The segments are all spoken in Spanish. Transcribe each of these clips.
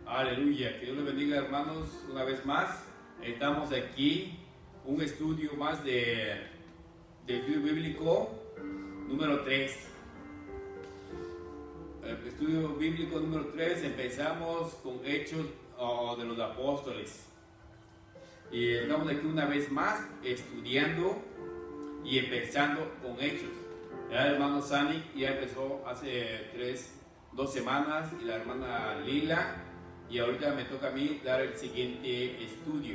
Aleluya, que Dios les bendiga, hermanos, una vez más. Estamos aquí, un estudio más del estudio bíblico número 3. El estudio bíblico número 3, empezamos con Hechos de los Apóstoles. Y estamos aquí una vez más estudiando y empezando con Hechos. Ya el hermano Sani ya empezó hace 2 semanas y la hermana Lila. Y ahorita me toca a mí dar el siguiente estudio.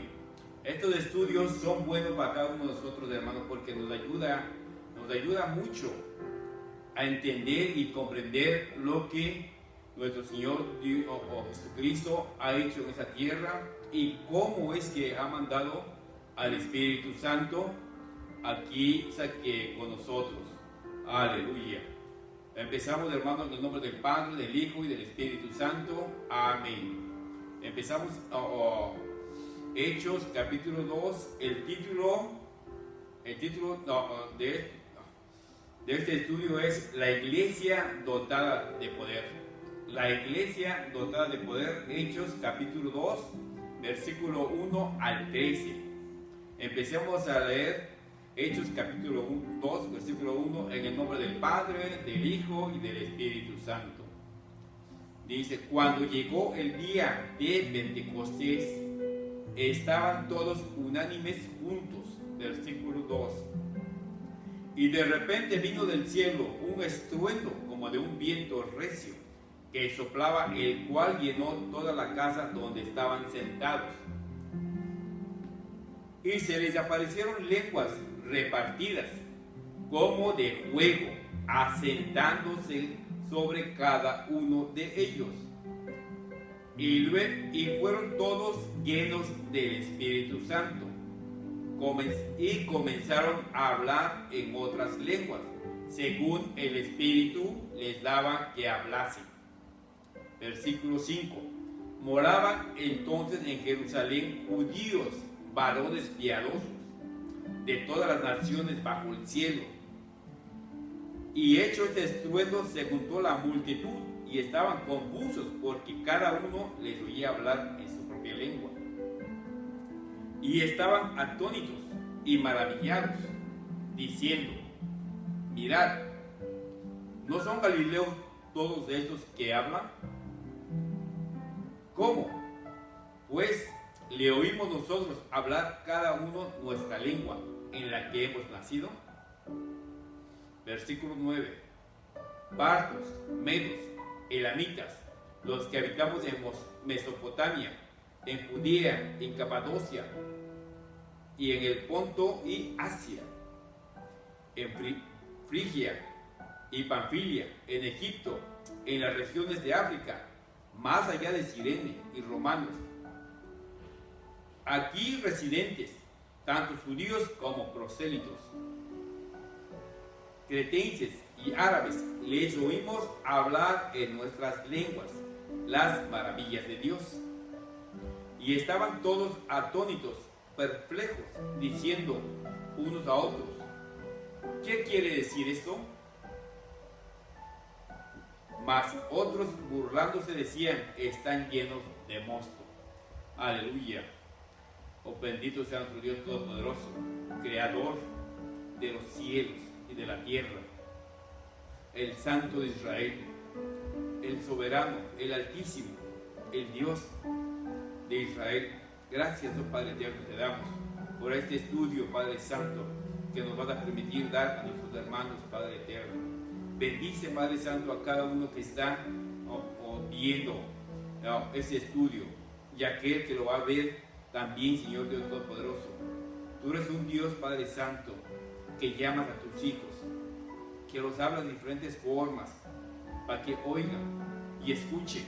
Estos estudios son buenos para cada uno de nosotros, hermanos, porque nos ayuda mucho a entender y comprender lo que nuestro Señor Jesucristo ha hecho en esa tierra y cómo es que ha mandado al Espíritu Santo aquí con nosotros. Aleluya. Empezamos, hermanos, en el nombre del Padre, del Hijo y del Espíritu Santo. Amén. Empezamos Hechos capítulo 2. El título de este estudio es La Iglesia dotada de poder. La Iglesia dotada de poder. Hechos capítulo 2, versículo 1 al 13. Empecemos a leer Hechos capítulo 2, versículo 1, en el nombre del Padre, del Hijo y del Espíritu Santo. Dice: cuando llegó el día de Pentecostés, estaban todos unánimes juntos. Versículo 2. Y de repente vino del cielo un estruendo como de un viento recio, que soplaba, el cual llenó toda la casa donde estaban sentados. Y se les aparecieron lenguas repartidas como de fuego, asentándose sobre cada uno de ellos. Y fueron todos llenos del Espíritu Santo, y comenzaron a hablar en otras lenguas, según el Espíritu les daba que hablasen. Versículo 5. Moraban entonces en Jerusalén judíos, varones piadosos, de todas las naciones bajo el cielo. Y hecho este estruendo, se juntó la multitud y estaban confusos, porque cada uno les oía hablar en su propia lengua. Y estaban atónitos y maravillados, diciendo: mirad, ¿no son galileos todos estos que hablan? ¿Cómo? Pues le oímos nosotros hablar cada uno nuestra lengua en la que hemos nacido. Versículo 9. Partos, medos, elamitas, los que habitamos en Mesopotamia, en Judea, en Capadocia y en el Ponto y Asia, en Frigia y Panfilia, en Egipto, en las regiones de África, más allá de Cirene y romanos, aquí residentes, tanto judíos como prosélitos, cretenses y árabes, les oímos hablar en nuestras lenguas las maravillas de Dios. Y estaban todos atónitos, perplejos, diciendo unos a otros: ¿qué quiere decir esto? Mas otros, burlándose, decían: están llenos de mosto. Aleluya. Oh, bendito sea nuestro Dios Todopoderoso, Creador de los cielos y de la tierra, el Santo de Israel, el Soberano, el Altísimo, el Dios de Israel. Gracias, oh Padre eterno, te damos por este estudio, Padre Santo, que nos vas a permitir dar a nuestros hermanos, Padre eterno. Bendice, Padre Santo, a cada uno que está viendo ese estudio, y aquel que lo va a ver también, Señor Dios Todopoderoso. Tú eres un Dios, Padre Santo, que llamas a tus hijos, que los hablas de diferentes formas, para que oigan y escuchen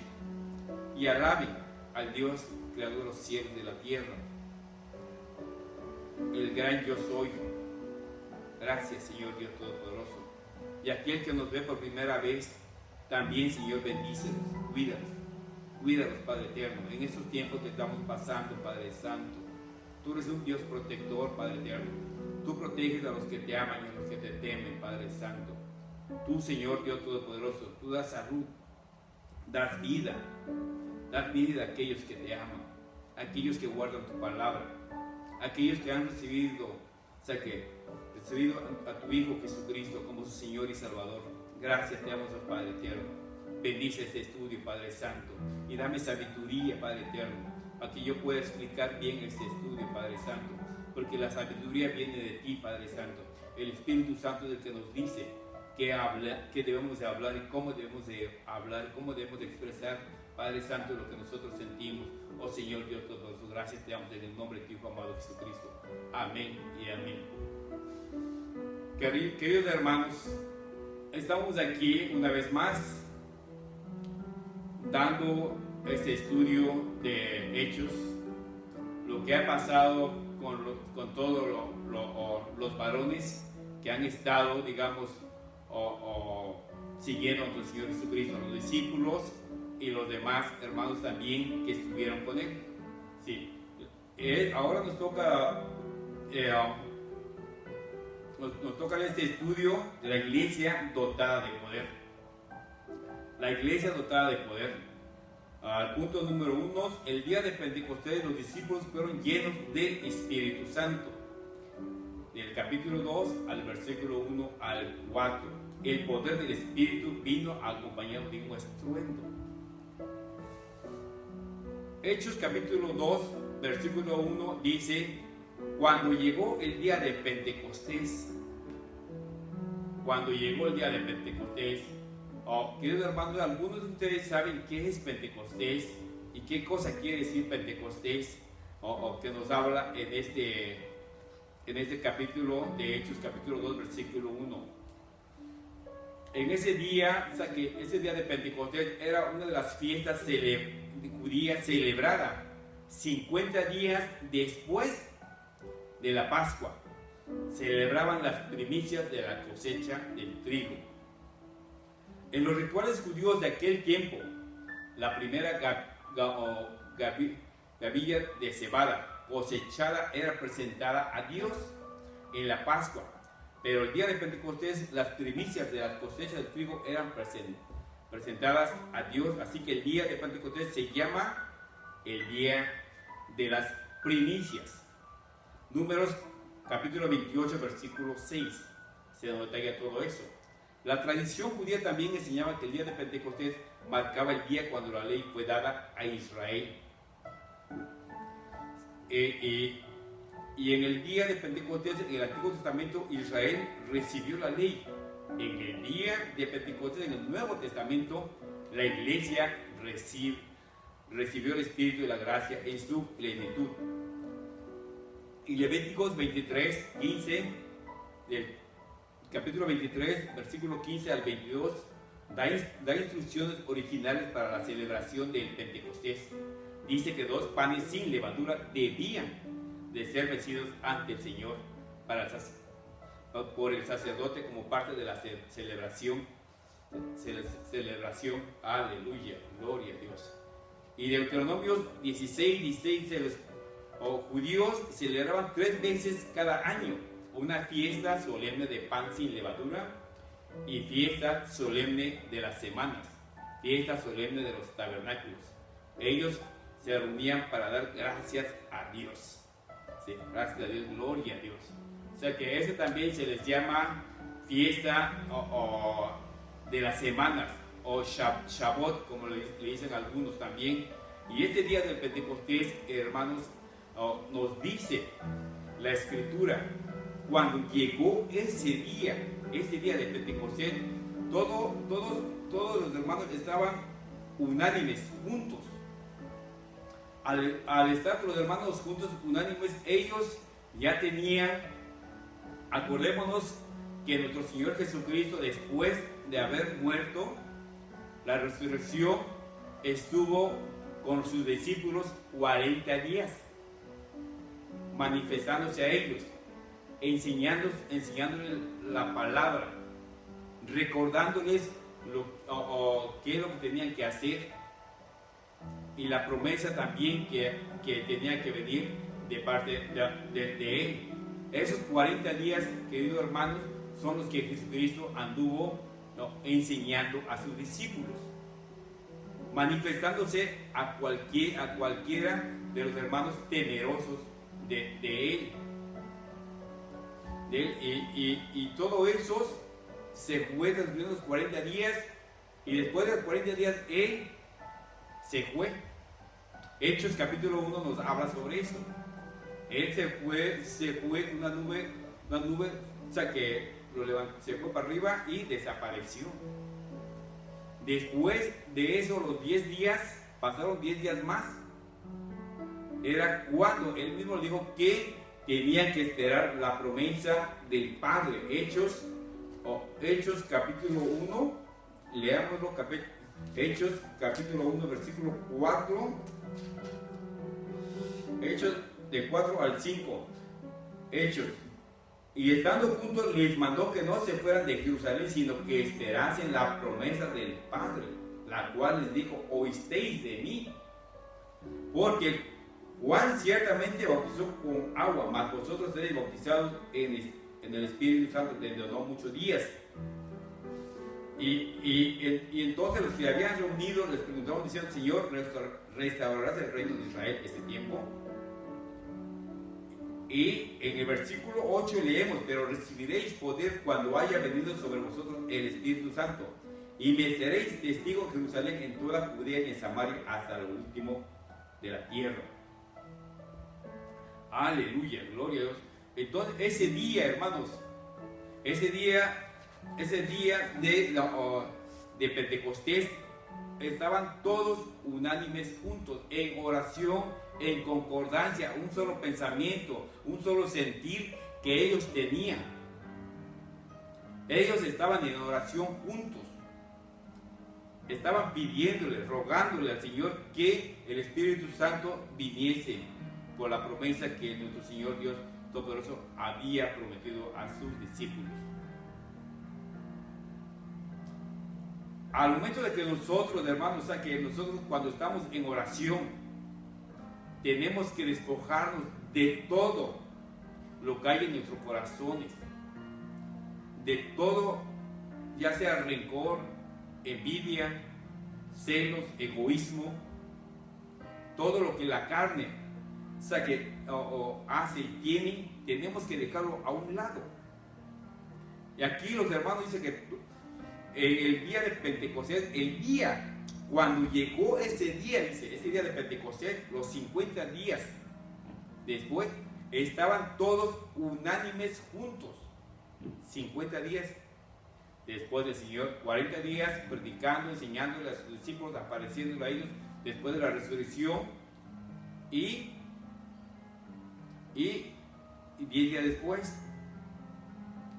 y alaben al Dios creador de los cielos y de la tierra, el gran yo soy. Gracias, Señor Dios Todopoderoso. Y aquel que nos ve por primera vez, también, Señor, bendícelos, cuídalos, Padre eterno, en estos tiempos que estamos pasando, Padre Santo. Tú eres un Dios protector, Padre eterno. Tú proteges a los que te aman y a los que te temen, Padre Santo. Tú, Señor Dios Todopoderoso, tú das salud, das vida, das vida a aquellos que te aman, a aquellos que guardan tu palabra, a aquellos que han recibido a tu Hijo Jesucristo como su Señor y Salvador. Gracias te damos, oh Padre eterno. Bendice este estudio, Padre Santo, y dame sabiduría, Padre eterno, para que yo pueda explicar bien este estudio, Padre Santo, porque la sabiduría viene de ti, Padre Santo. El Espíritu Santo es el que nos dice qué debemos de hablar y cómo debemos de hablar, cómo debemos de expresar, Padre Santo, lo que nosotros sentimos. Oh Señor Dios Todopoderoso, gracias te damos en el nombre de tu Hijo amado Jesucristo. Amén y amén. Queridos hermanos, estamos aquí una vez más dando este estudio de Hechos, lo que ha pasado con todos los varones que han estado, digamos, siguiendo a nuestro Señor Jesucristo, los discípulos y los demás hermanos también que estuvieron con Él. Sí. Ahora nos toca este estudio de la iglesia dotada de poder. La iglesia dotada de poder. Al punto número 1, el día de Pentecostés los discípulos fueron llenos del Espíritu Santo. Del capítulo 2 al versículo 1 al 4. El poder del Espíritu vino acompañado de un estruendo. Hechos capítulo 2, versículo 1 dice: cuando llegó el día de Pentecostés, queridos hermanos, algunos de ustedes saben qué es Pentecostés y qué cosa quiere decir Pentecostés, que nos habla en este capítulo de Hechos, capítulo 2, versículo 1. En ese día, ese día de Pentecostés era una de las fiestas judías celebrada 50 días después de la Pascua. Celebraban las primicias de la cosecha del trigo. En los rituales judíos de aquel tiempo, la primera gavilla de cebada cosechada era presentada a Dios en la Pascua, pero el día de Pentecostés las primicias de la cosecha del trigo eran presentadas a Dios, así que el día de Pentecostés se llama el día de las primicias. Números capítulo 28, versículo 6, se nos detalla todo eso. La tradición judía también enseñaba que el día de Pentecostés marcaba el día cuando la ley fue dada a Israel. Y en el día de Pentecostés, en el Antiguo Testamento, Israel recibió la ley. En el día de Pentecostés, en el Nuevo Testamento, la iglesia recibió el Espíritu de la gracia en su plenitud. Y Levíticos 23, 15, del capítulo 23, versículo 15 al 22, da instrucciones originales para la celebración del Pentecostés. Dice que 2 panes sin levadura debían de ser vencidos ante el Señor por el sacerdote como parte de la celebración. Aleluya, gloria a Dios. Y Deuteronomio 16 dice: los judíos celebraban 3 veces cada año una fiesta solemne de pan sin levadura y fiesta solemne de las semanas, fiesta solemne de los tabernáculos. Ellos se reunían para dar gracias a Dios. Sí, gracias a Dios, gloria a Dios. O sea que ese también se les llama fiesta de las semanas, o Shabbat, como le dicen algunos también. Y este día del Pentecostés, hermanos, nos dice la Escritura, cuando llegó ese día de Pentecostés, todos los hermanos estaban unánimes, juntos. Al estar los hermanos juntos, unánimes, ellos ya tenían, acordémonos que nuestro Señor Jesucristo, después de haber muerto, la resurrección, estuvo con sus discípulos 40 días, manifestándose a ellos, enseñándoles la palabra, recordándoles qué es lo que tenían que hacer, y la promesa también que tenía que venir de parte de Él. Esos 40 días, queridos hermanos, son los que Jesucristo anduvo enseñando a sus discípulos. manifestándose a cualquiera de los hermanos temerosos de él. Y todo eso se fue transcurriendo los 40 días, y después de los 40 días él se fue. Hechos capítulo 1 nos habla sobre esto. Él se fue una nube, o sea que se fue para arriba y desapareció. Después de eso, los 10 días, pasaron 10 días más. Era cuando él mismo dijo que tenían que esperar la promesa del Padre. Hechos capítulo 1, leámoslo, Hechos capítulo 1, versículo 4. Hechos de 4 al 5. Hechos. Y estando juntos les mandó que no se fueran de Jerusalén, sino que esperasen la promesa del Padre, la cual les dijo: oísteis de mí. Porque Juan ciertamente bautizó con agua, mas vosotros seréis bautizados en el Espíritu Santo dentro de no muchos días. Y entonces los que habían reunido les preguntaron diciendo: Señor, ¿restaurarás el reino de Israel este tiempo? Y en el versículo 8 leemos: pero recibiréis poder cuando haya venido sobre vosotros el Espíritu Santo, y me seréis testigo en Jerusalén, en toda Judea y en Samaria, hasta lo último de la tierra. Aleluya, gloria a Dios. Entonces ese día, hermanos, ese día de Pentecostés, estaban todos unánimes juntos, en oración, en concordancia, un solo pensamiento, un solo sentir que ellos tenían. Ellos estaban en oración juntos, estaban pidiéndole, rogándole al Señor que el Espíritu Santo viniese por la promesa que nuestro Señor Dios Todopoderoso había prometido a sus discípulos. Al momento de que nosotros, hermanos, o sea, que nosotros cuando estamos en oración, tenemos que despojarnos de todo lo que hay en nuestros corazones, de todo, ya sea rencor, envidia, celos, egoísmo, todo lo que la carne, o sea, que hace y tiene, tenemos que dejarlo a un lado. Y aquí los hermanos dicen que en el día de Pentecostés, el día cuando llegó ese día, dice, ese día de Pentecostés, los 50 días después, estaban todos unánimes juntos. 50 días después del Señor, 40 días predicando, enseñándole a sus discípulos, apareciéndole a ellos después de la resurrección, y 10 días después,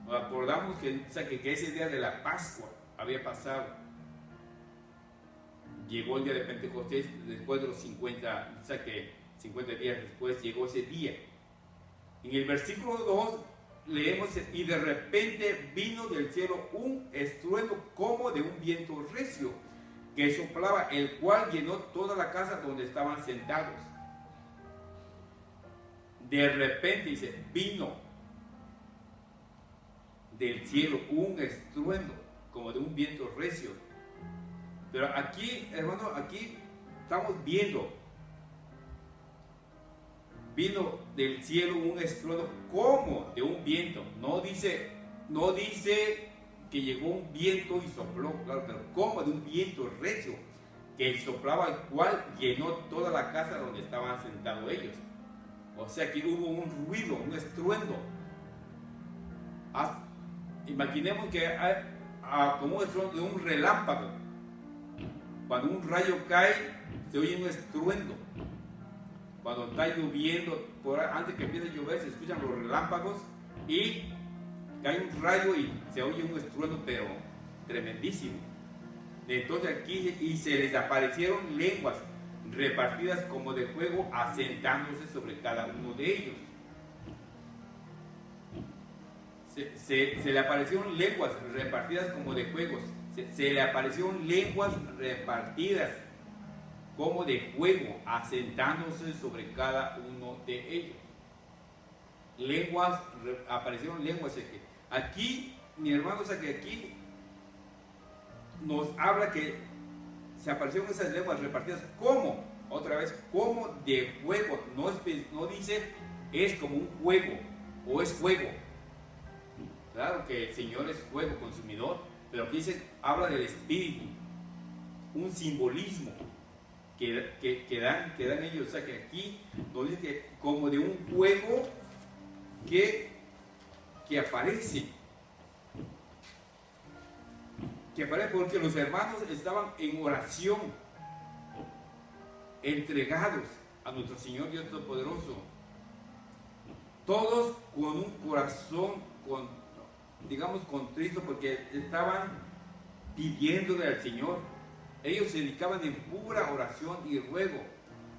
nos acordamos que ese día de la Pascua había pasado. Llegó el día de Pentecostés después de los 50, o sea que 50 días después llegó ese día. En el versículo 2 leemos: y de repente vino del cielo un estruendo como de un viento recio que soplaba, el cual llenó toda la casa donde estaban sentados. De repente, dice, vino del cielo un estruendo como de un viento recio. Pero aquí, hermano, aquí estamos viendo, vino del cielo un estruendo como de un viento. No dice que llegó un viento y sopló, claro, pero como de un viento recio que soplaba, el cual llenó toda la casa donde estaban sentados ellos. O sea que hubo un ruido, un estruendo. Imaginemos que hay como un estruendo de un relámpago. Cuando un rayo cae, se oye un estruendo. Cuando está lloviendo, antes que empiece a llover, se escuchan los relámpagos y cae un rayo y se oye un estruendo, pero tremendísimo. Entonces aquí, y se les aparecieron lenguas repartidas como de fuego, asentándose sobre cada uno de ellos. Se le aparecieron lenguas repartidas como de fuego. Se le aparecieron lenguas repartidas como de fuego, asentándose sobre cada uno de ellos. Aparecieron lenguas. Aquí, mi hermano, o sea que aquí nos habla que se aparecieron esas lenguas repartidas como, otra vez, como de fuego. No dice es como un fuego o es fuego. Claro que el Señor es fuego consumidor, pero aquí dice, habla del espíritu, un simbolismo que dan ellos. O sea que aquí nos dice que como de un fuego que aparece. Que aparece porque los hermanos estaban en oración, entregados a nuestro Señor Dios Todopoderoso. Todos con un corazón, contrito, porque estaban pidiéndole al Señor. Ellos se dedicaban en pura oración y ruego,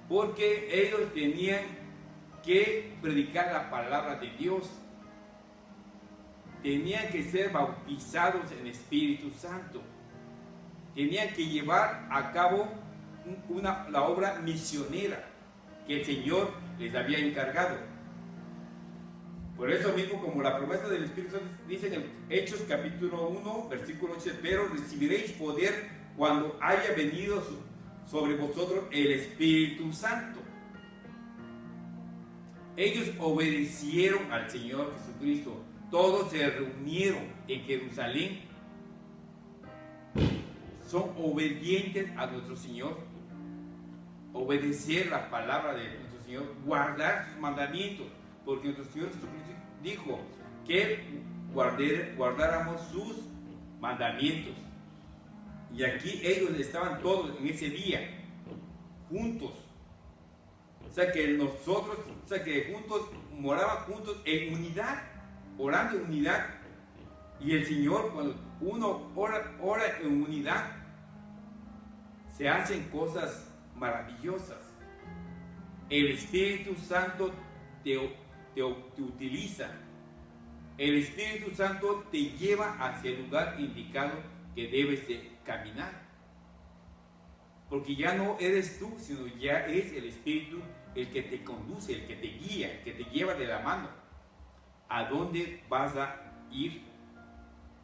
porque ellos tenían que predicar la palabra de Dios. Tenían que ser bautizados en Espíritu Santo. Tenían que llevar a cabo la obra misionera que el Señor les había encargado. Por eso mismo, como la promesa del Espíritu Santo dice en Hechos capítulo 1, versículo 8, pero recibiréis poder cuando haya venido sobre vosotros el Espíritu Santo. Ellos obedecieron al Señor Jesucristo. Todos se reunieron en Jerusalén. Son obedientes a nuestro Señor. Obedecer la palabra de nuestro Señor, guardar sus mandamientos, porque nuestro Señor Jesucristo dijo que guardáramos sus mandamientos. Y aquí ellos estaban todos en ese día, juntos. O sea que juntos, moraban juntos en unidad, orando en unidad. Y el Señor, cuando uno ora en unidad, se hacen cosas maravillosas. El Espíritu Santo te utiliza. El Espíritu Santo te lleva hacia el lugar indicado que debes de caminar. Porque ya no eres tú, sino ya es el Espíritu el que te conduce, el que te guía, el que te lleva de la mano. ¿A dónde vas a ir?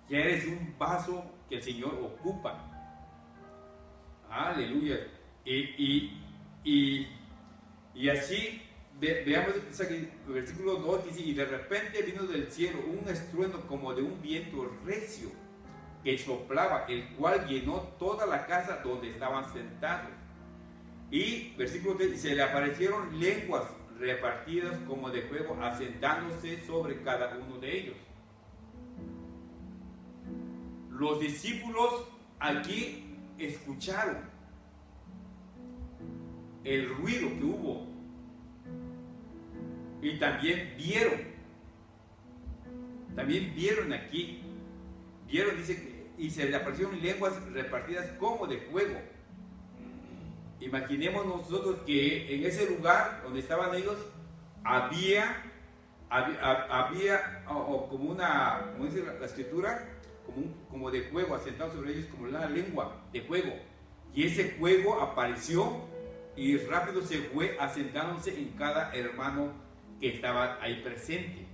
Ya eres un vaso que el Señor ocupa. Aleluya. Y así, veamos el versículo 2, dice, y de repente vino del cielo un estruendo como de un viento recio que soplaba, el cual llenó toda la casa donde estaban sentados. Y versículo 3, se le aparecieron lenguas repartidas como de fuego, asentándose sobre cada uno de ellos. Los discípulos aquí escucharon el ruido que hubo y también vieron aquí, dice que, y se le aparecieron lenguas repartidas como de fuego. Imaginemos nosotros que en ese lugar donde estaban ellos había como dice la escritura, como de fuego asentado sobre ellos, como la lengua de fuego, y ese fuego apareció y rápido se fue asentándose en cada hermano que estaba ahí presente.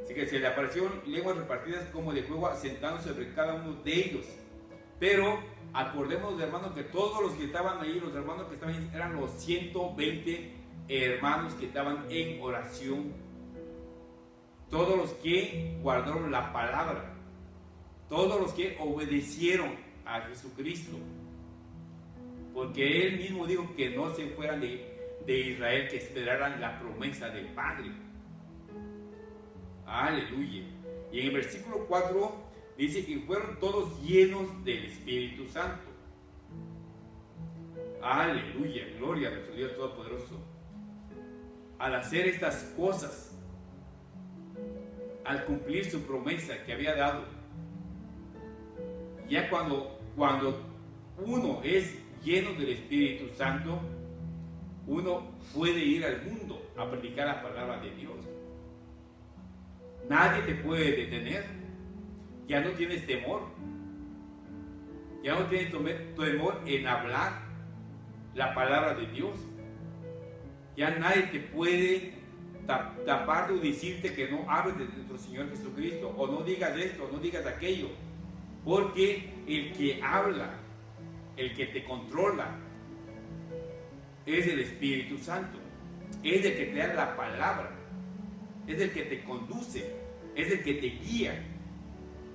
Así que se le aparecieron lenguas repartidas como de fuego asentándose sobre cada uno de ellos. Pero acordemos, hermanos, que todos los que estaban ahí, los hermanos que estaban ahí, eran los 120 hermanos que estaban en oración. Todos los que guardaron la palabra, todos los que obedecieron a Jesucristo, porque Él mismo dijo que no se fueran de Israel, que esperaran la promesa del Padre. Aleluya. Y en el versículo 4 dice que fueron todos llenos del Espíritu Santo. Aleluya, gloria a nuestro Dios Todopoderoso. Al hacer estas cosas, al cumplir su promesa que había dado, ya cuando uno es lleno del Espíritu Santo, uno puede ir al mundo a predicar la palabra de Dios. Nadie te puede detener. Ya no tienes temor. Ya no tienes temor en hablar la palabra de Dios. Ya nadie te puede tapar o decirte que no hables de nuestro Señor Jesucristo, o no digas esto, o no digas aquello. Porque el que habla, el que te controla, es el Espíritu Santo. Es el que te da la palabra, es el que te conduce, es el que te guía,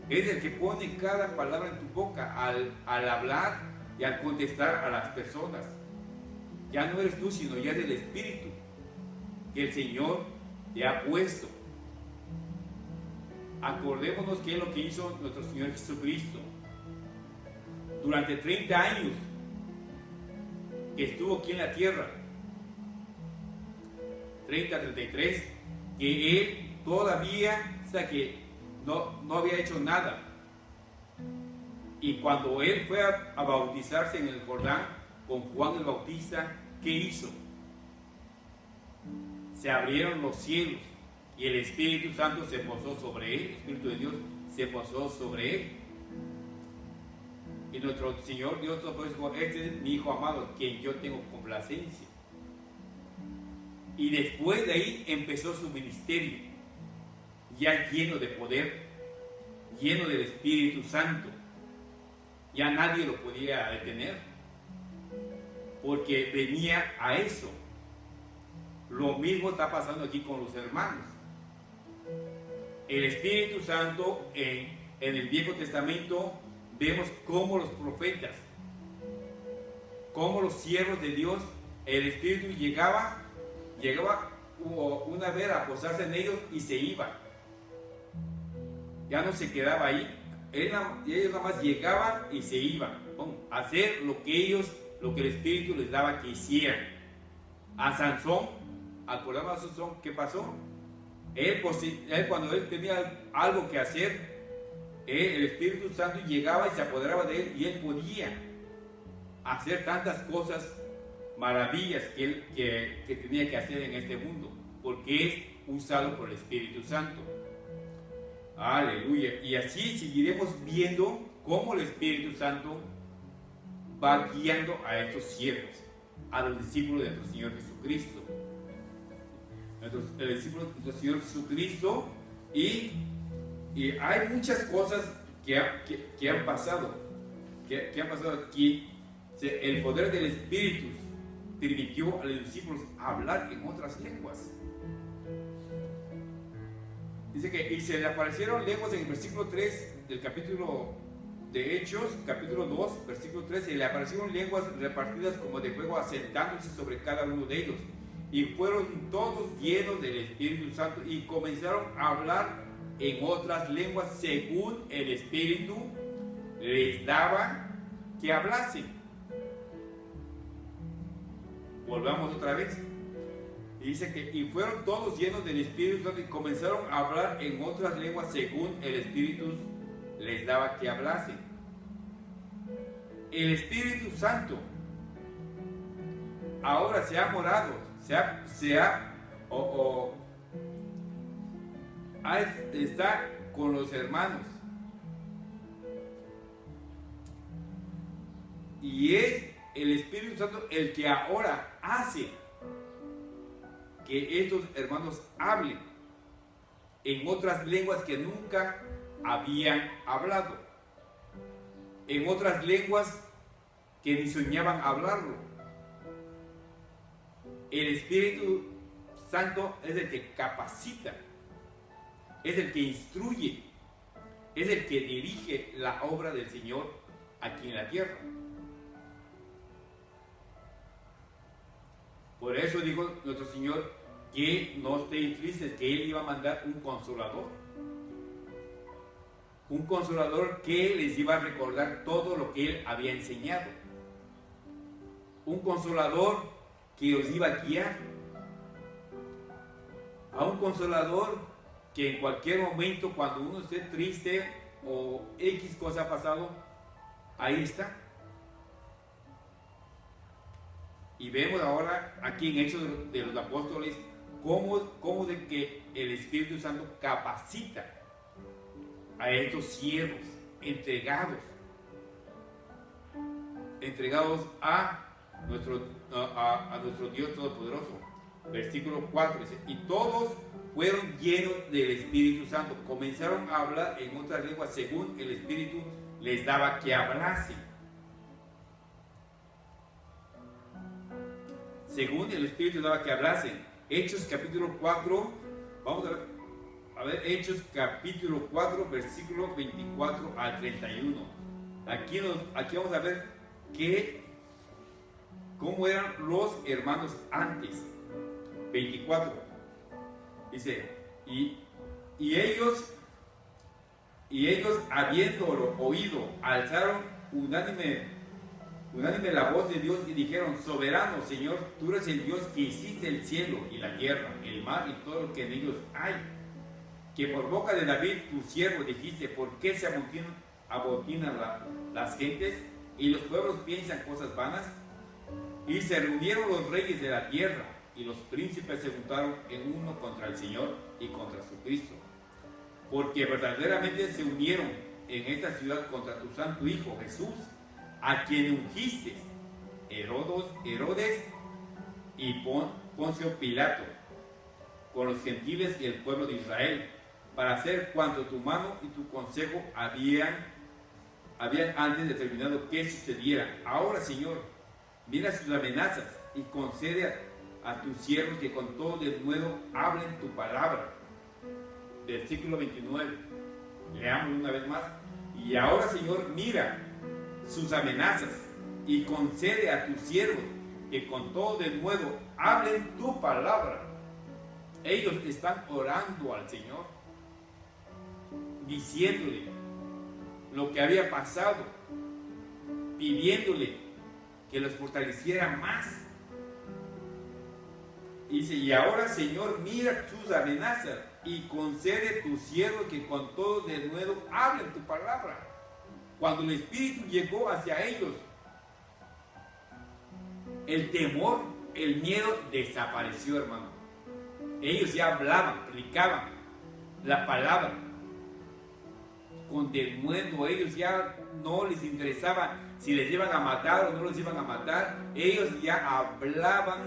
es el que pone cada palabra en tu boca al hablar y al contestar a las personas. Ya no eres tú, sino ya es el Espíritu que el Señor te ha puesto. Acordémonos que es lo que hizo nuestro Señor Jesucristo. Durante 30 años que estuvo aquí en la tierra, 30, 33, que Él todavía, o sea, que no había hecho nada. Y cuando Él fue a bautizarse en el Jordán con Juan el Bautista, ¿qué hizo? Se abrieron los cielos y el Espíritu Santo se posó sobre Él, el Espíritu de Dios se posó sobre Él. Y nuestro Señor Dios Todopoderoso dijo: este es mi Hijo amado, quien yo tengo complacencia. Y después de ahí empezó su ministerio, ya lleno de poder, lleno del Espíritu Santo. Ya nadie lo podía detener, porque venía a eso. Lo mismo está pasando aquí con los hermanos. El Espíritu Santo en el Viejo Testamento vemos cómo los profetas, cómo los siervos de Dios, el Espíritu llegaba una vez a posarse en ellos y se iba. Ya no se quedaba ahí. Ellos nada más llegaban y se iban a hacer lo que el Espíritu les daba que hicieran. A Sansón, al programa de Sansón, ¿qué pasó? Cuando él tenía algo que hacer, el Espíritu Santo llegaba y se apoderaba de él, y él podía hacer tantas cosas, maravillas que tenía que hacer en este mundo, porque es usado por el Espíritu Santo. Aleluya. Y así seguiremos viendo cómo el Espíritu Santo va guiando a estos siervos, a los discípulos de nuestro Señor Jesucristo. El discípulo de nuestro Señor Jesucristo, y hay muchas cosas que han pasado, que han pasado aquí. El poder del Espíritu permitió a los discípulos hablar en otras lenguas. Dice que y se le aparecieron lenguas en el versículo 3 del capítulo de Hechos, capítulo 2, versículo 3, y le aparecieron lenguas repartidas como de fuego, asentándose sobre cada uno de ellos. Y fueron todos llenos del Espíritu Santo y comenzaron a hablar en otras lenguas según el Espíritu les daba que hablasen. Volvamos otra vez. Y dice que y fueron todos llenos del Espíritu Santo y comenzaron a hablar en otras lenguas según el Espíritu les daba que hablasen. El Espíritu Santo ahora se ha morado, está con los hermanos. Y es el Espíritu Santo el que ahora hace que estos hermanos hablen en otras lenguas que nunca habían hablado, en otras lenguas que ni soñaban hablarlo. El Espíritu Santo es el que capacita, es el que instruye, es el que dirige la obra del Señor aquí en la tierra. Por eso dijo nuestro Señor que no estéis tristes, que Él iba a mandar un consolador que les iba a recordar todo lo que Él había enseñado, un consolador que los iba a guiar, a un consolador que en cualquier momento, cuando uno esté triste o X cosa ha pasado, ahí está. Y vemos ahora aquí en Hechos de los Apóstoles cómo de que el Espíritu Santo capacita a estos siervos entregados a nuestro Dios Todopoderoso. Versículo 4 dice: y todos fueron llenos del Espíritu Santo, comenzaron a hablar en otras lenguas según el Espíritu les daba que hablasen. según el Espíritu daba que hablasen. Hechos capítulo 4, vamos a ver Hechos capítulo 4, versículo 24 al 31. Aquí vamos a ver cómo eran los hermanos antes. 24. Dice, y ellos habiéndolo oído, alzaron unánime la voz de Dios y dijeron: soberano Señor, tú eres el Dios que hiciste el cielo y la tierra, el mar y todo lo que en ellos hay, que por boca de David tu siervo dijiste: ¿por qué se amotinan las gentes y los pueblos piensan cosas vanas? Y se reunieron los reyes de la tierra y los príncipes se juntaron en uno contra el Señor y contra su Cristo, porque verdaderamente se unieron en esta ciudad contra tu santo Hijo Jesús, a quien ungiste, Herodes y Poncio Pilato, con los gentiles y el pueblo de Israel, para hacer cuanto tu mano y tu consejo habían antes determinado que sucediera. Ahora, Señor, mira sus amenazas y concede a tus siervos que con todo denuedo hablen tu palabra. Versículo 29. Leamos una vez más. Y ahora, Señor, mira sus amenazas y concede a tus siervos que con todo denuedo hablen tu palabra. Ellos están orando al Señor, diciéndole lo que había pasado, pidiéndole que los fortaleciera más. Y dice: y ahora, Señor, mira sus amenazas y concede a tus siervos que con todo denuedo hablen tu palabra. Cuando el Espíritu llegó hacia ellos, el temor, el miedo desapareció, hermano. Ellos ya hablaban, predicaban la palabra con denuedo. Ellos ya no les interesaba si les iban a matar o no les iban a matar. Ellos ya hablaban,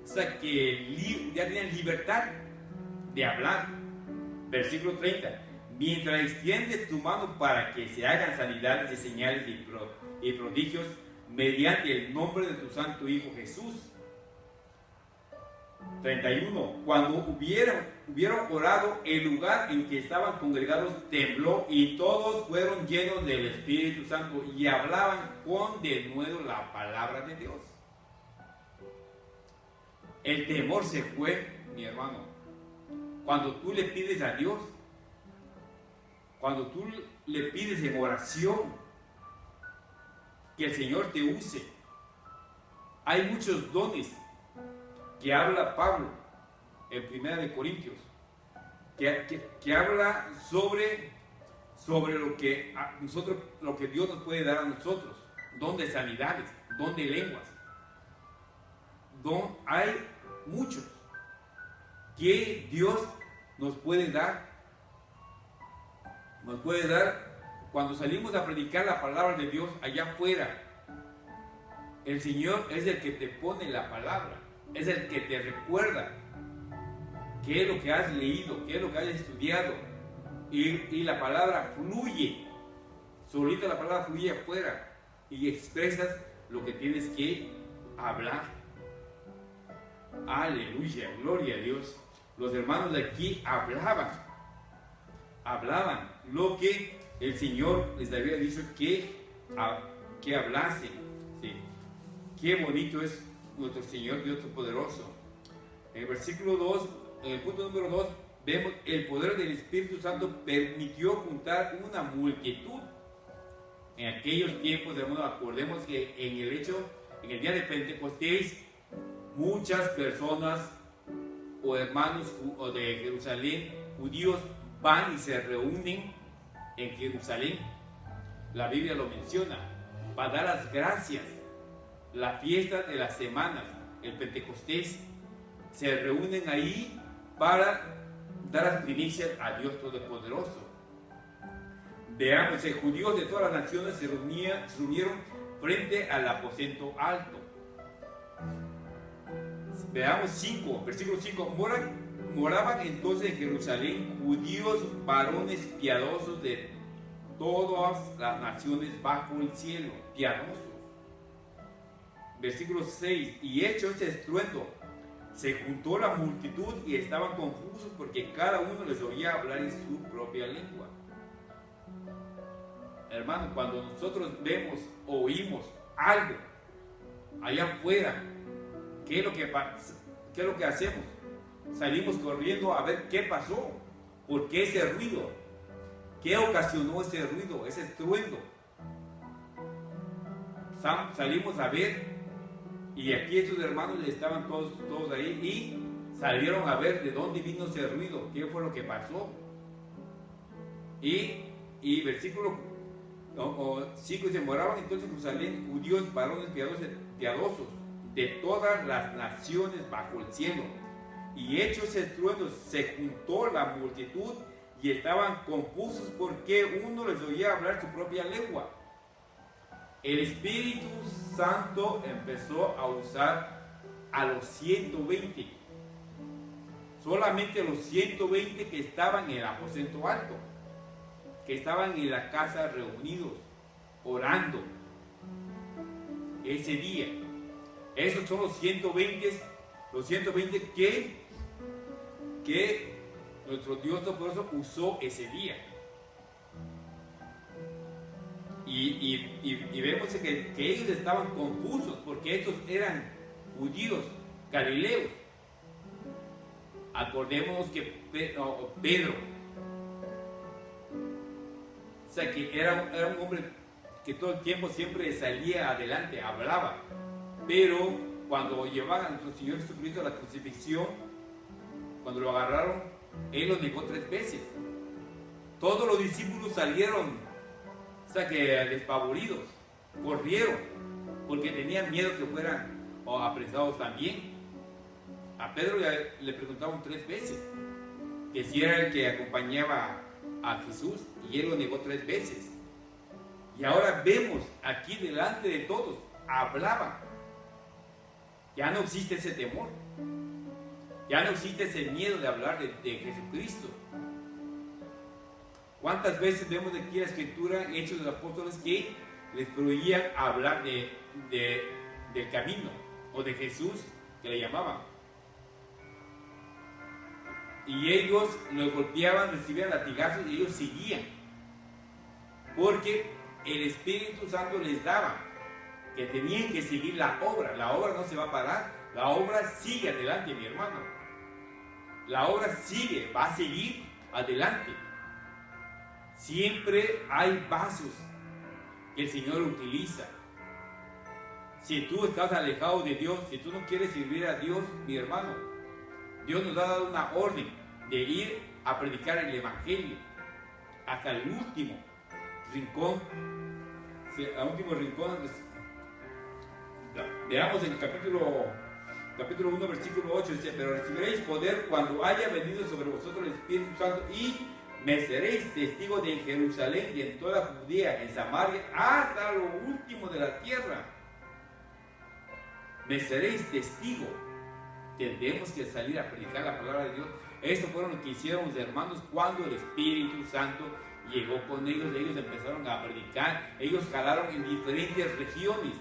o sea que ya tenían libertad de hablar. Versículo 30. Mientras extiendes tu mano para que se hagan sanidades y señales y prodigios mediante el nombre de tu santo Hijo Jesús. 31. Cuando hubieron orado, el lugar en que estaban congregados tembló y todos fueron llenos del Espíritu Santo y hablaban con denuedo la palabra de Dios. El temor se fue, mi hermano. Cuando tú le pides a Dios, cuando tú le pides en oración que el Señor te use, hay muchos dones que habla Pablo en 1 Corintios, que habla sobre lo que Dios nos puede dar a nosotros: don de sanidades, don de lenguas. Hay muchos que Dios nos puede dar. Nos puede dar cuando salimos a predicar la palabra de Dios allá afuera. El Señor es el que te pone la palabra, es el que te recuerda qué es lo que has leído, qué es lo que has estudiado, y la palabra fluye, solita la palabra fluye afuera y expresas lo que tienes que hablar. Aleluya, gloria a Dios. Los hermanos de aquí hablaban lo que el Señor les había dicho que hablasen. ¿Sí? Qué bonito es nuestro Señor Dios Todopoderoso. En el versículo 2, en el punto número 2, vemos: el poder del Espíritu Santo permitió juntar una multitud. En aquellos tiempos, hermanos, acordemos que en el día de Pentecostés, muchas personas o hermanos de Jerusalén, judíos, van y se reúnen en Jerusalén. La Biblia lo menciona, para dar las gracias. La fiesta de las semanas, el Pentecostés, se reúnen ahí para dar las primicias a Dios Todopoderoso. Veamos, judíos de todas las naciones se reunieron frente al aposento alto. Veamos 5, versículo 5. Moraban entonces en Jerusalén judíos varones piadosos de todas las naciones bajo el cielo. Piadosos. versículo 6, y hecho ese estruendo, se juntó la multitud y estaban confusos porque cada uno les oía hablar en su propia lengua. Hermano, cuando nosotros vemos, oímos algo allá afuera, ¿qué es lo que hacemos? Salimos corriendo a ver qué pasó, por qué ese ruido, qué ocasionó ese ruido, ese estruendo. Salimos a ver, y aquí estos hermanos estaban todos ahí y salieron a ver de dónde vino ese ruido, qué fue lo que pasó. Y versículo 5, se moraban entonces en Jerusalén judíos, varones piadosos de todas las naciones bajo el cielo. Y hechos estruendos, se juntó la multitud y estaban confusos porque uno les oía hablar su propia lengua. El Espíritu Santo empezó a usar a los 120, solamente los 120 que estaban en el aposento alto, que estaban en la casa reunidos, orando ese día. Esos son los 120 que nuestro Dios Todopoderoso usó ese día. Y vemos que ellos estaban confusos porque estos eran judíos, galileos. Acordémonos que Pedro, o sea, que era un hombre que todo el tiempo siempre salía adelante, hablaba, pero cuando llevaban a nuestro Señor Jesucristo a la crucifixión, cuando lo agarraron, Él lo negó 3 veces. Todos los discípulos salieron, o sea, que despavoridos, corrieron, porque tenían miedo que fueran apresados también. A Pedro le preguntaron 3 veces que si era el que acompañaba a Jesús, y Él lo negó 3 veces. Y ahora vemos aquí delante de todos, hablaban. Ya no existe ese temor, ya no existe ese miedo de hablar de Jesucristo. ¿Cuántas veces vemos aquí en la Escritura, en Hechos de los Apóstoles, que les prohibían hablar del camino o de Jesús, que le llamaban? Y ellos los golpeaban, recibían latigazos y ellos seguían, porque el Espíritu Santo les daba que tenían que seguir la obra. La obra no se va a parar, la obra sigue adelante, mi hermano. La obra sigue, va a seguir adelante. Siempre hay vasos que el Señor utiliza. Si tú estás alejado de Dios, si tú no quieres servir a Dios, mi hermano, Dios nos ha dado una orden de ir a predicar el Evangelio hasta el último rincón. Al último rincón. Veamos el capítulo 1, versículo 8, dice: pero recibiréis poder cuando haya venido sobre vosotros el Espíritu Santo, y me seréis testigos de Jerusalén y en toda Judea, en Samaria, hasta lo último de la tierra. Me seréis testigos. Tenemos que salir a predicar la palabra de Dios. Esto fue lo que hicieron los hermanos cuando el Espíritu Santo llegó con ellos. Ellos empezaron a predicar, ellos jalaron en diferentes regiones.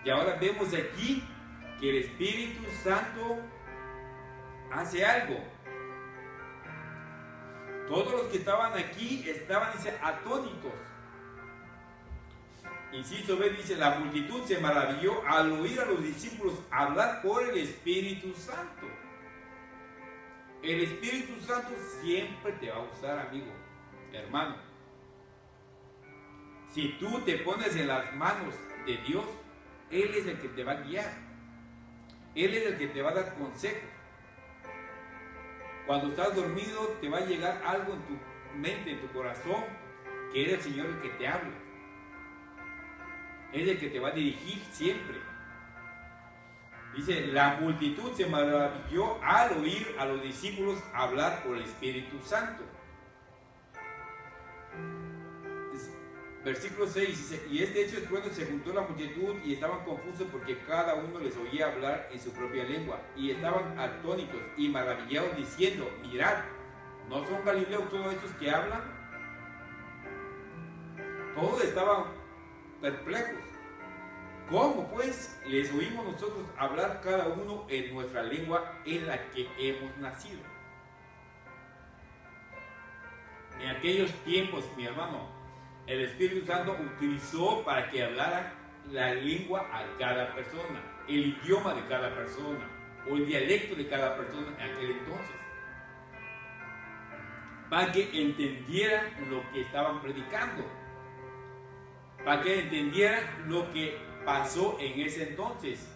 Y ahora vemos aquí que el Espíritu Santo hace algo. Todos los que estaban aquí estaban, dice, atónitos. Inciso B dice: la multitud se maravilló al oír a los discípulos hablar por el Espíritu Santo. El Espíritu Santo siempre te va a usar, amigo, hermano. Si tú te pones en las manos de Dios, Él es el que te va a guiar. Él es el que te va a dar consejos. Cuando estás dormido, te va a llegar algo en tu mente, en tu corazón, que es el Señor el que te habla. Es el que te va a dirigir siempre. Dice: la multitud se maravilló al oír a los discípulos hablar por el Espíritu Santo. Versículo 6 dice: y este hecho después se juntó la multitud y estaban confusos porque cada uno les oía hablar en su propia lengua, y estaban atónitos y maravillados diciendo: mirad, ¿no son galileos todos estos que hablan? Todos estaban perplejos. ¿Cómo pues les oímos nosotros hablar cada uno en nuestra lengua en la que hemos nacido? En aquellos tiempos, mi hermano, el Espíritu Santo utilizó para que hablara la lengua a cada persona, el idioma de cada persona o el dialecto de cada persona en aquel entonces, para que entendieran lo que estaban predicando, para que entendieran lo que pasó en ese entonces.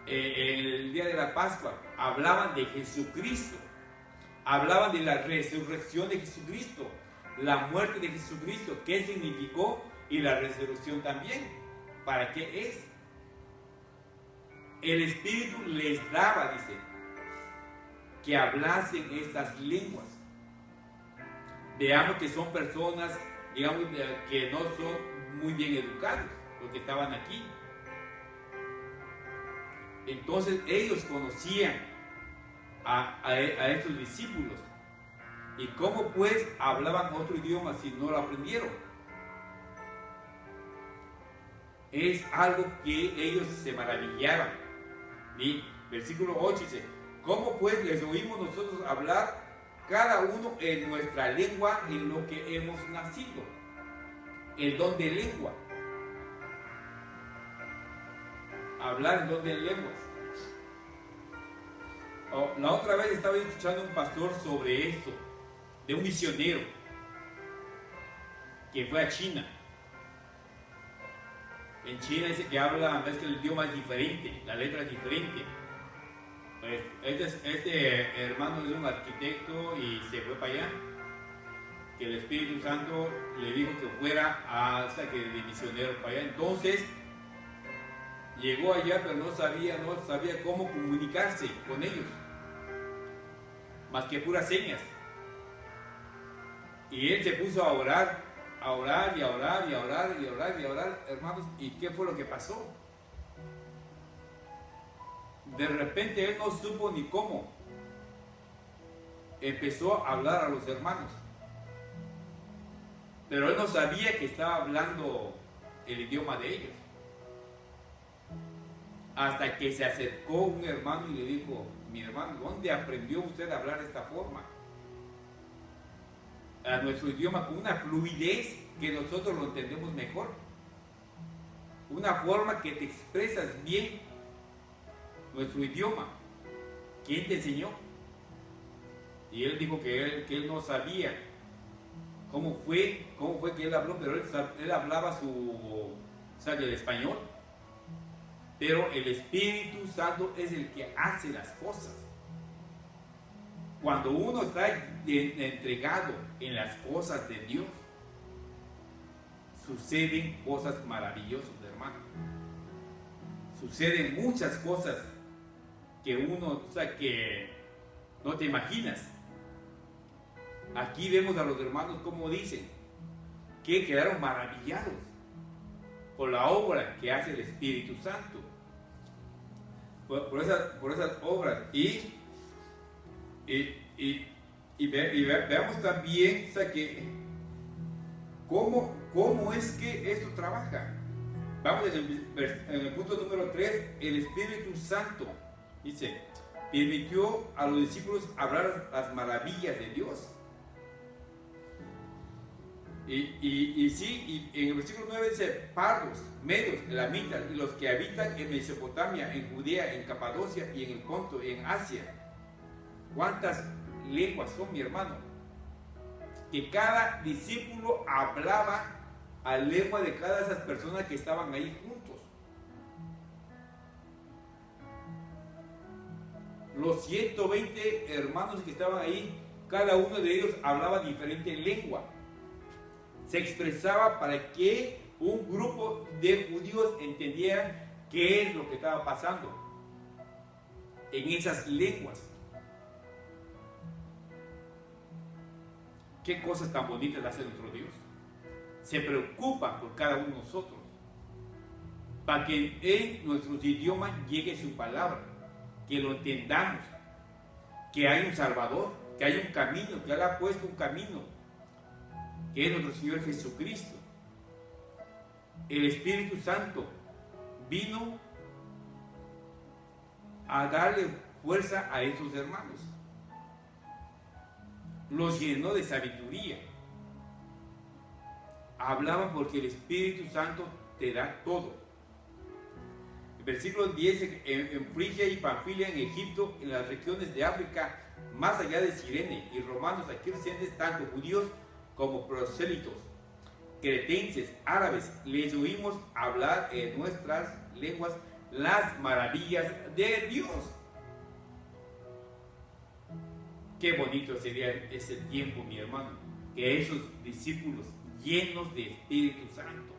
En el día de la Pascua hablaban de Jesucristo, hablaban de la resurrección de Jesucristo, la muerte de Jesucristo, qué significó, y la resurrección también, ¿para qué es? El Espíritu les daba, dice, que hablasen estas lenguas. Veamos que son personas, digamos, que no son muy bien educados, los que estaban aquí. Entonces ellos conocían a estos discípulos. ¿Y cómo pues hablaban otro idioma si no lo aprendieron? Es algo que ellos se maravillaban. Y versículo 8 dice, ¿cómo pues les oímos nosotros hablar cada uno en nuestra lengua en lo que hemos nacido? El don de lengua. Hablar en don de lenguas. La otra vez estaba escuchando a un pastor sobre esto, de un misionero que fue a China. En China dice que habla, ves que el idioma es diferente, la letra es diferente. Pues este hermano es un arquitecto y se fue para allá. Que el Espíritu Santo le dijo que fuera hasta que de misionero para allá. Entonces llegó allá, pero no sabía cómo comunicarse con ellos, más que puras señas. Y él se puso a orar, hermanos. ¿Y qué fue lo que pasó? De repente él no supo ni cómo. Empezó a hablar a los hermanos, pero él no sabía que estaba hablando el idioma de ellos. Hasta que se acercó un hermano y le dijo, mi hermano, ¿dónde aprendió usted a hablar de esta forma? A nuestro idioma con una fluidez que nosotros lo entendemos mejor. Una forma que te expresas bien nuestro idioma. ¿Quién te enseñó? Y él dijo que él no sabía cómo fue que él habló, pero él hablaba el español. Pero el Espíritu Santo es el que hace las cosas. Cuando uno está entregado en las cosas de Dios, suceden cosas maravillosas, hermano. Suceden muchas cosas que uno, que no te imaginas. Aquí vemos a los hermanos como dicen que quedaron maravillados por la obra que hace el Espíritu Santo, por esas obras. Y veamos también, cómo es que esto trabaja. Vamos en el punto número 3, el Espíritu Santo dice, permitió a los discípulos hablar las maravillas de Dios. Y en el versículo 9 dice, pardos, medos, elamitas y los que habitan en Mesopotamia, en Judea, en Capadocia y en el Ponto, en Asia. ¿Cuántas lenguas son, mi hermano? Que cada discípulo hablaba a la lengua de cada de esas personas que estaban ahí juntos. Los 120 hermanos que estaban ahí, cada uno de ellos hablaba diferente lengua. Se expresaba para que un grupo de judíos entendieran qué es lo que estaba pasando en esas lenguas. Qué cosas tan bonitas hace nuestro Dios. Se preocupa por cada uno de nosotros, para que en nuestros idiomas llegue su palabra, que lo entendamos, que hay un Salvador, que hay un camino, que Él ha puesto un camino, que es nuestro Señor Jesucristo. el Espíritu Santo vino a darle fuerza a esos hermanos. Los llenó de sabiduría. Hablaban porque el Espíritu Santo te da todo. El versículo 10, en Frigia y Panfilia, en Egipto, en las regiones de África, más allá de Cirene, y romanos aquí residentes, tanto judíos como prosélitos, cretenses, árabes, les oímos hablar en nuestras lenguas las maravillas de Dios. Qué bonito sería ese tiempo, mi hermano, que esos discípulos llenos de Espíritu Santo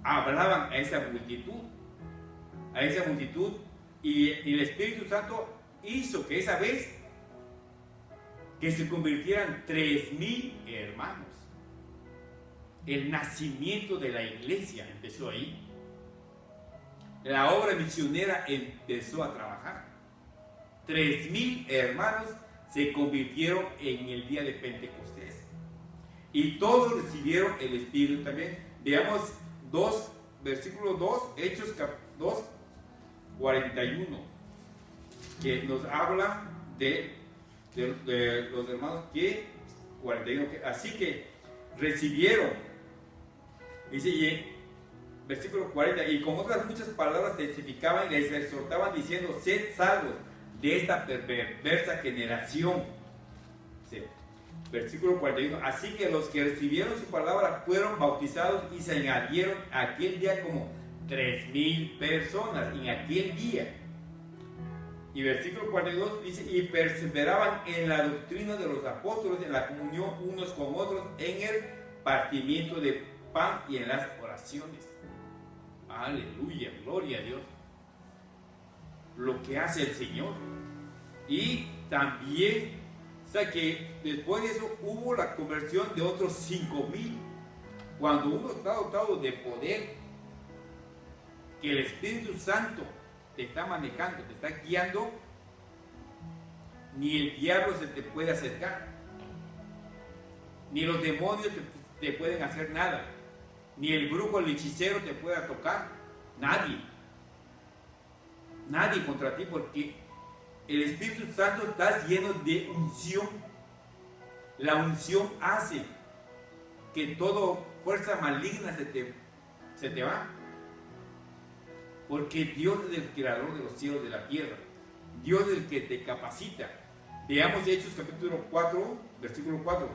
hablaban a esa multitud, y el Espíritu Santo hizo que esa vez que se convirtieran 3,000 hermanos. El nacimiento de la iglesia empezó ahí. La obra misionera empezó a trabajar. 3,000 hermanos se convirtieron en el día de Pentecostés. Y todos recibieron el Espíritu también. Veamos versículo 2, Hechos 2, 41, que nos habla de los hermanos que 41, así que recibieron, dice, versículo 40, y con otras muchas palabras testificaban y les exhortaban diciendo: sed salvos de esta perversa generación. Sí. Versículo 41, así que los que recibieron su palabra fueron bautizados y se añadieron aquel día como 3,000 personas en aquel día. Y versículo 42 dice: y perseveraban en la doctrina de los apóstoles, en la comunión unos con otros, en el partimiento de pan y en las oraciones. Aleluya, gloria a Dios. Lo que hace el Señor. Y también, o sea, que después de eso hubo la conversión de otros 5,000. Cuando uno está dotado de poder, que el Espíritu Santo te está manejando, te está guiando, ni el diablo se te puede acercar, ni los demonios te pueden hacer nada, ni el brujo, el hechicero te pueda tocar, nadie contra ti, porque el Espíritu Santo está lleno de unción. La unción hace que toda fuerza maligna se te va. Porque Dios es el creador de los cielos y de la tierra. Dios es el que te capacita. Veamos Hechos capítulo 4, versículo 4.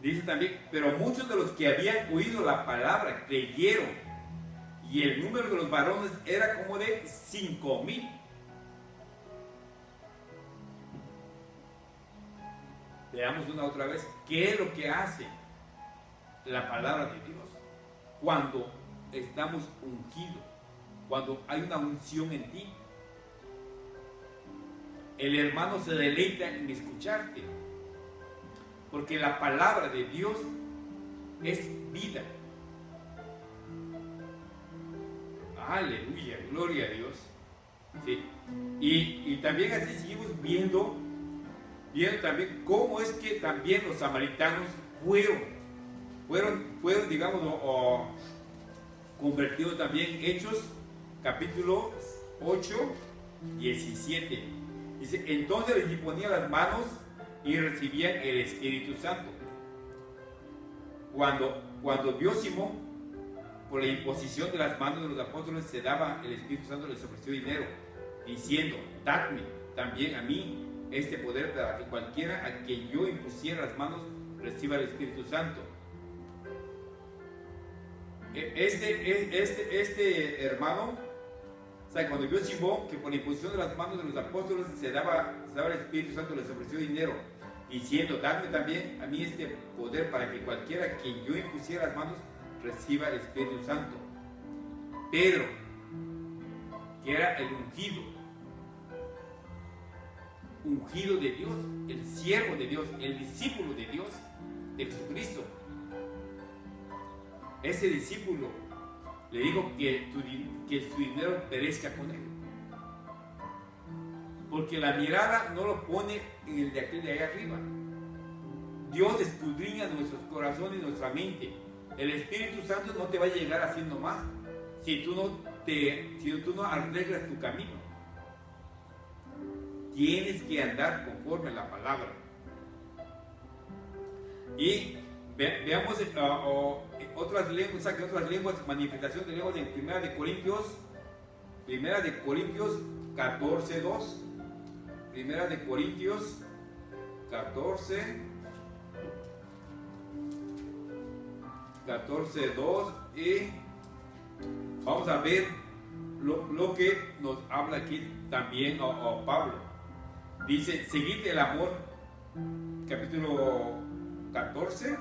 Dice también: pero muchos de los que habían oído la palabra creyeron, y el número de los varones era como de 5,000. Veamos una otra vez qué es lo que hace la palabra de Dios cuando estamos ungidos, cuando hay una unción en ti. El hermano se deleita en escucharte, porque la palabra de Dios es vida. Aleluya, gloria a Dios. Sí. Y también así seguimos viendo también cómo es que también los samaritanos fueron digamos, convertidos también. Hechos capítulo 8, 17. Dice: entonces les imponían las manos y recibían el Espíritu Santo. Cuando vio Simón, por la imposición de las manos de los apóstoles se daba el Espíritu Santo, les ofreció dinero, diciendo: dadme también a mí este poder, para que cualquiera a quien yo impusiera las manos reciba el Espíritu Santo. Este hermano, o sea, cuando vio Simón que por la imposición de las manos de los apóstoles se daba el Espíritu Santo, les ofreció dinero, diciendo: dadme también a mí este poder, para que cualquiera a quien yo impusiera las manos reciba el Espíritu Santo. Pedro, que era el ungido de Dios, el siervo de Dios, el discípulo de Dios, de Jesucristo, ese discípulo le dijo que su dinero perezca con él, porque la mirada no lo pone en el de aquel de allá arriba. Dios escudriña nuestros corazones y nuestra mente. El Espíritu Santo no te va a llegar así nomás si tú no arreglas tu camino. Tienes que andar conforme a la palabra. Y veamos otras lenguas, manifestación de lenguas en Primera de Corintios 14:2. Primera de Corintios 14:2, y vamos a ver lo que nos habla aquí también Pablo. Dice, seguid el amor, capítulo 14,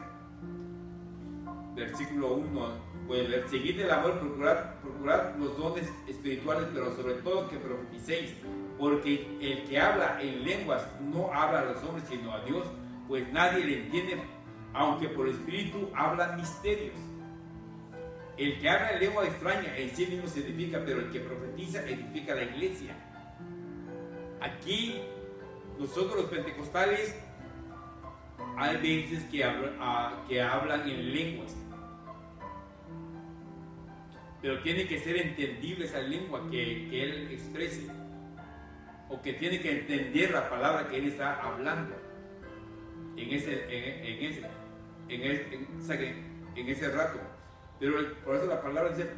versículo 1. Pueden leer, seguid el amor, procurad los dones espirituales, pero sobre todo que profeticéis, porque el que habla en lenguas no habla a los hombres sino a Dios, pues nadie le entiende, aunque por el Espíritu hablan misterios. El que habla en lengua extraña en sí mismo se edifica, pero el que profetiza edifica la iglesia. Aquí nosotros los pentecostales hay veces que hablan en lenguas, pero tiene que ser entendible esa lengua que él exprese, o que tiene que entender la palabra que él está hablando en ese rato. Pero por eso la palabra dice,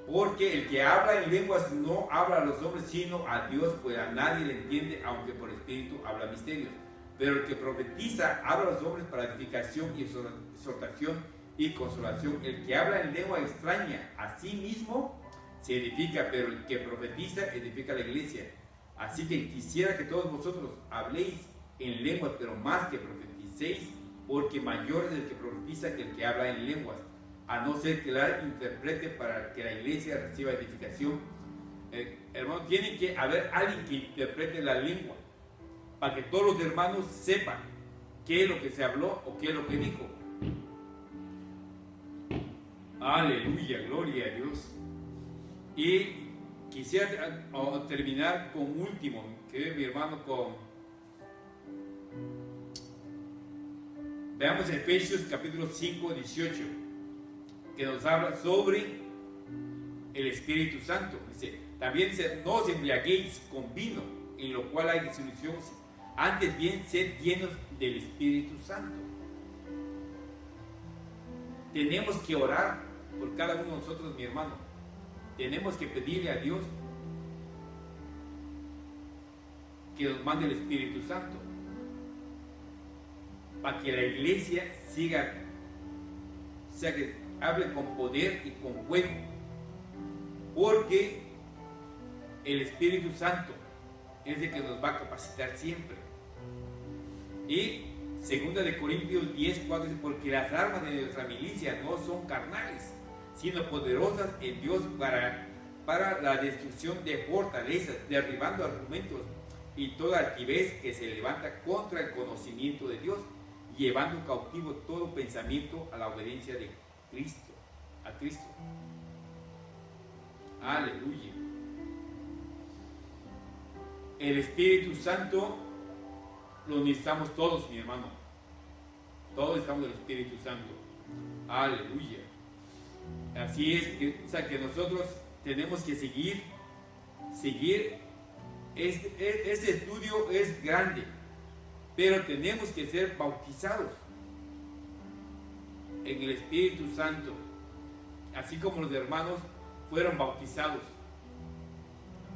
porque el que habla en lenguas no habla a los hombres sino a Dios, pues a nadie le entiende, aunque por espíritu habla misterios. Pero el que profetiza habla a los hombres para edificación y exhortación y consolación. El que habla en lengua extraña a sí mismo se edifica, pero el que profetiza edifica la iglesia. Así que quisiera que todos vosotros habléis en lenguas, pero más que profeticéis, porque mayor es el que profetiza que el que habla en lenguas, a no ser que la interprete para que la iglesia reciba edificación. Hermano, tiene que haber alguien que interprete la lengua, para que todos los hermanos sepan qué es lo que se habló o qué es lo que dijo. Aleluya, gloria a Dios. Y quisiera terminar con último, que mi hermano, veamos Efesios capítulo 5:18, que nos habla sobre el Espíritu Santo. Dice, también no os embriaguéis con vino, en lo cual hay disolución, antes bien sed llenos del Espíritu Santo. Tenemos que orar por cada uno de nosotros, mi hermano. Tenemos que pedirle a Dios que nos mande el Espíritu Santo, para que la iglesia siga, o sea, que hable con poder y con fuego, porque el Espíritu Santo es el que nos va a capacitar siempre. Y 2 Corintios 10:4 dice, porque las armas de nuestra milicia no son carnales, sino poderosas en Dios para la destrucción de fortalezas, derribando argumentos y toda altivez que se levanta contra el conocimiento de Dios, llevando cautivo todo pensamiento a la obediencia de Cristo, a Cristo. Aleluya. El Espíritu Santo lo necesitamos todos, mi hermano. Todos necesitamos del Espíritu Santo. Aleluya. Así es, que nosotros tenemos que seguir. Este estudio es grande, pero tenemos que ser bautizados en el Espíritu Santo, así como los hermanos fueron bautizados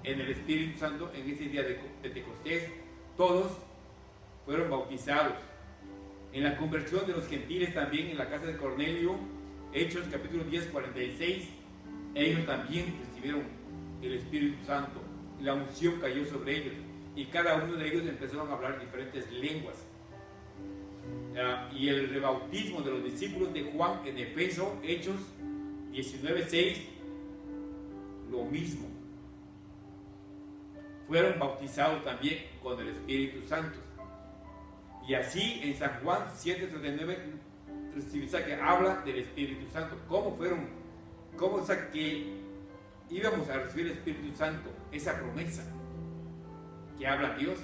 en el Espíritu Santo en ese día de Pentecostés. Todos fueron bautizados. En la conversión de los gentiles también, en la casa de Cornelio, Hechos capítulo 10:46, ellos también recibieron el Espíritu Santo, y la unción cayó sobre ellos, y cada uno de ellos empezaron a hablar diferentes lenguas. Y el rebautismo de los discípulos de Juan en Efeso, Hechos 19:6, lo mismo. Fueron bautizados también con el Espíritu Santo. Y así en San Juan 7:39, que habla del Espíritu Santo. ¿Cómo que íbamos a recibir el Espíritu Santo? Esa promesa que habla Dios,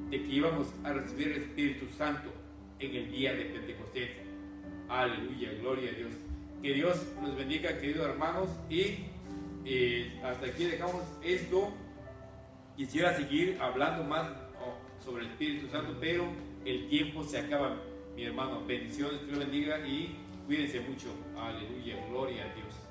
de que íbamos a recibir el Espíritu Santo en el día de Pentecostés. Aleluya, gloria a Dios. Que Dios nos bendiga, queridos hermanos, y hasta aquí dejamos esto. Quisiera seguir hablando más sobre el Espíritu Santo, pero el tiempo se acaba, mi hermano. Bendiciones, que Dios bendiga y cuídense mucho. Aleluya, gloria a Dios.